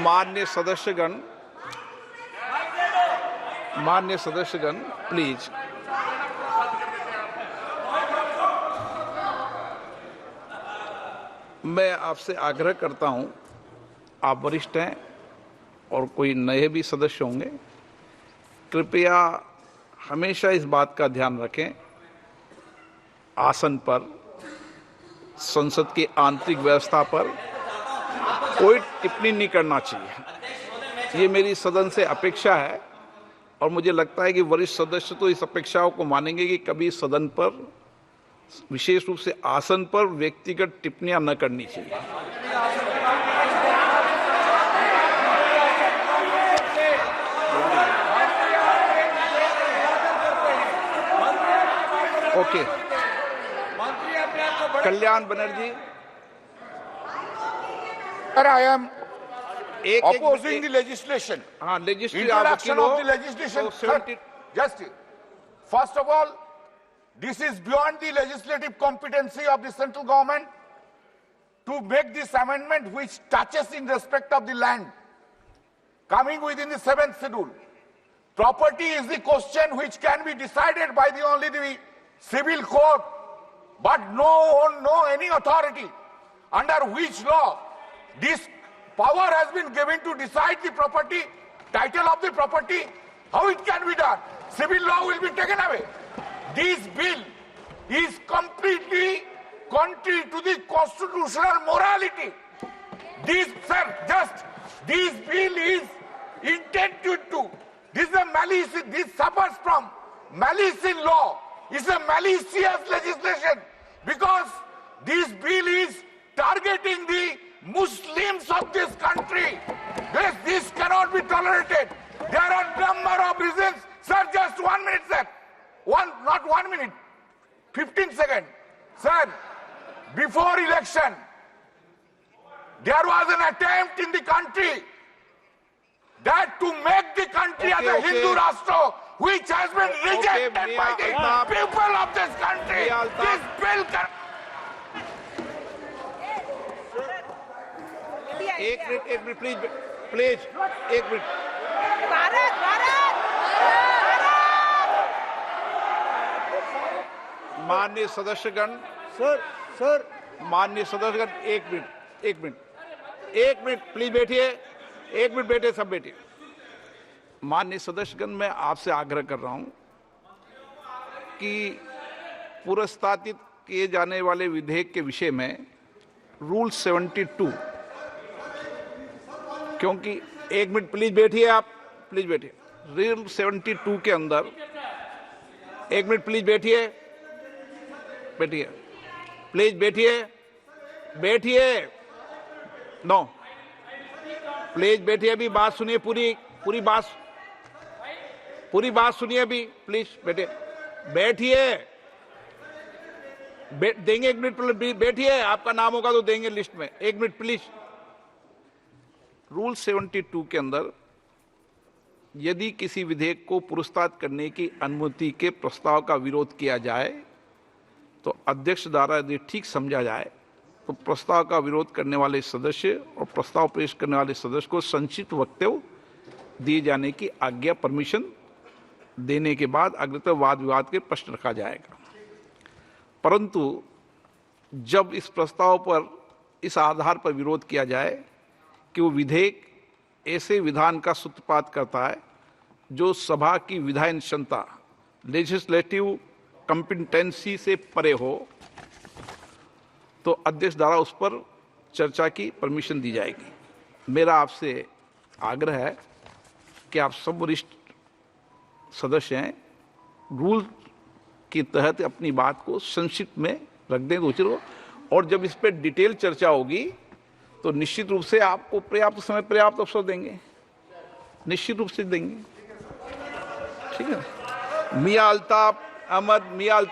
माननीय सदस्यगण प्लीज। मैं आपसे आग्रह करता हूं, आप वरिष्ठ हैं और कोई नए भी सदस्य होंगे, कृपया हमेशा इस बात का ध्यान रखें, आसन पर, संसद की आंतरिक व्यवस्था पर कोई टिप्पणी नहीं करना चाहिए। ये मेरी सदन से अपेक्षा है और मुझे लगता है कि वरिष्ठ सदस्य तो इस अपेक्षाओं को मानेंगे कि कभी सदन पर, विशेष रूप से आसन पर, व्यक्तिगत टिप्पणियां न करनी चाहिए। Okay, Kalyan Banerjee. Sir, I am opposing the legislation. हाँ, Introduction of the legislation. Sir, just first of all, this is beyond the legislative competency of the central government to make this amendment which touches in respect of the land coming within the 7th schedule. Property is the question which can be decided by only the civil court, but no any authority under which law this power has been given to decide the property, title of the property, how it can be done. Civil law will be taken away. This bill is completely contrary to the constitutional morality. This bill is intended to, this is a malice, this suffers from malice in law. It's a malicious legislation because this bill is targeting the Muslims of this country. This cannot be tolerated. There are a number of reasons. Sir, just 1 minute, sir. Not 1 minute. 15 seconds. Sir, before election, there was an attempt in the country that to make the country as a Hindu Rashtra, which has been rejected by the people of this country. This bill can... एक minute please एक minute. माननीय सदस्यगण, माननीय सदस्यगण, एक minute please बैठिए, एक minute बैठे, सब बैठिए। माननीय सदस्यगण, मैं आपसे आग्रह कर रहा हूं कि पुरस्तावित किए जाने वाले विधेयक के विषय में रूल 72, क्योंकि एक मिनट प्लीज बैठिए, आप प्लीज बैठिए। रूल 72 के अंदर, एक मिनट प्लीज बैठिए, प्लीज बैठिए, नो प्लीज बैठिए, अभी बात सुनिए, पूरी बात सुनिए अभी, प्लीज बैठिए, देंगे 1 मिनट, बैठिए, आपका नाम होगा तो देंगे लिस्ट में, 1 मिनट प्लीज। रूल 72 के अंदर यदि किसी विधेयक को पुरस्कृत करने की अनुमति के प्रस्ताव का विरोध किया जाए तो अध्यक्ष द्वारा यदि ठीक समझा जाए तो प्रस्ताव का विरोध करने वाले सदस्य और प्रस्ताव पेश करने वाले सदस्य को संक्षिप्त वक्तव्य दिए जाने की आज्ञा, परमिशन देने के बाद अग्रतर वाद विवाद के प्रश्न रखा जाएगा। परंतु जब इस प्रस्ताव पर इस आधार पर विरोध किया जाए कि वो विधेयक ऐसे विधान का सूत्रपात करता है जो सभा की विधायन क्षमता, लेजिस्लेटिव कॉम्पिटेंसी से परे हो, तो अध्यक्ष द्वारा उस पर चर्चा की परमिशन दी जाएगी। मेरा आपसे आग्रह है कि आप सब वरिष्ठ सदस्य हैं, रूल के तहत अपनी बात को संक्षिप्त में रख दें दूसरों, और जब इस पर डिटेल चर्चा होगी तो निश्चित रूप से आपको पर्याप्त समय, पर्याप्त अवसर देंगे, निश्चित रूप से देंगे, ठीक है। मियां अल्ताफ अहमद। मियां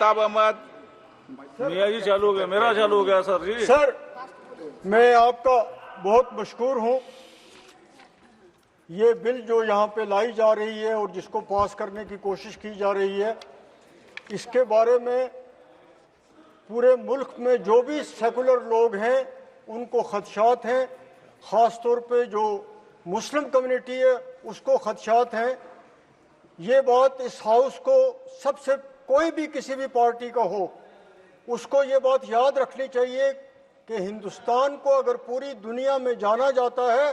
जी चालू हो गया, मेरा चालू हो गया सर जी। सर, मैं आपका बहुत मशकूर हूं। ये बिल जो यहाँ पे लाई जा रही है और जिसको पास करने की कोशिश की जा रही है, इसके बारे में पूरे मुल्क में जो भी सेकुलर लोग हैं उनको खदशात हैं। ख़ास तौर पे जो मुस्लिम कम्युनिटी है उसको खदशात हैं। ये बात इस हाउस को सबसे, कोई भी किसी भी पार्टी का हो, उसको ये बात याद रखनी चाहिए कि हिंदुस्तान को अगर पूरी दुनिया में जाना जाता है,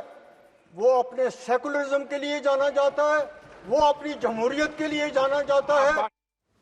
वो अपने सेकुलरिज्म के लिए जाना जाता है, वो अपनी जमहूरियत के लिए जाना जाता है।